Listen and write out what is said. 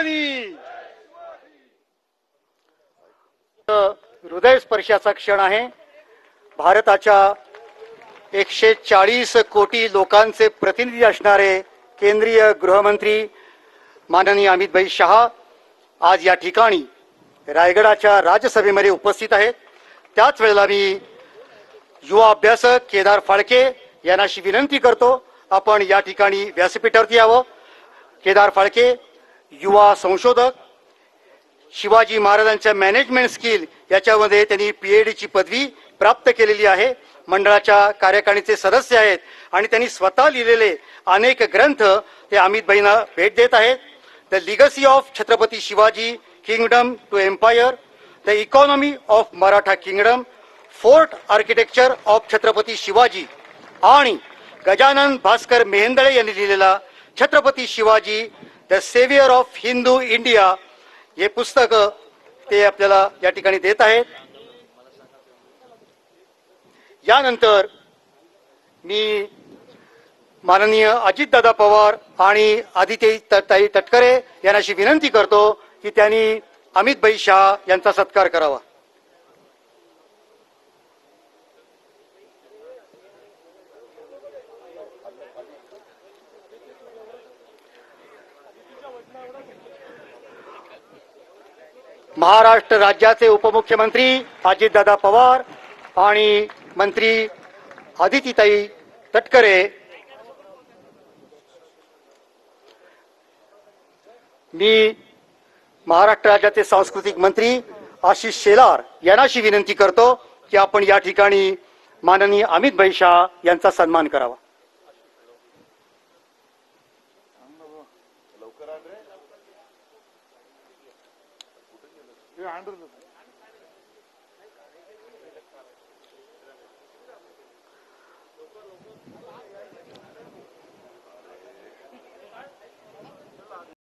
शिवाजी। हृदयस्पर्शाचा क्षण आहे। भारताच्या 140 कोटी लोकांचे प्रतिनिधी असणारे केंद्रीय गृहमंत्री माननीय अमित शहा आज या ठिकाणी रायगडाच्या राज्यसभेमध्ये उपस्थित आहेत। त्याच वेळेला मी युवा अभ्यासक केदार फाळके यांना विनंती करतो, आपण या ठिकाणी व्यासपीठावरती यावं। केदार फाळके युवा संशोधक, शिवाजी महाराजांच्या मॅनेजमेंट स्किल याच्यामध्ये त्यांनी PhD ची पदवी प्राप्त केलेली आहे। मंडळाच्या कार्यकारिणीचे सदस्य आहेत आणि त्यांनी स्वतः लिहिलेले अनेक ग्रंथ ते अमित भाईंना भेट देत आहेत। The legacy of Chhatrapati Shivaji, kingdom to empire, the economy of Maratha kingdom, fort architecture of Chhatrapati Shivaji आणि गजानन भास्कर मेहेंदळे यांनी लिहिलेला Chhatrapati Shivaji the saviour of Hindu India हे पुस्तक ते आपल्याला या ठिकाणी देत आहेत। यानंतर मी माननीय अजितदादा पवार आणि आदित्यताई तटकरे यांना विनंती करतो की त्यांनी अमित भाई शहा यांचा सत्कार करावा। महाराष्ट्र राज्याचे उपमुख्यमंत्री अजितदादा पवार आणि मंत्री आदित्यताई तटकरे मी महाराष्ट्र राज्याचे सांस्कृतिक मंत्री आशिष शेलार यांना विनंती करतो की आपण या ठिकाणी माननीय अमित भाई शहा यांचा सन्मान करावा। लवकर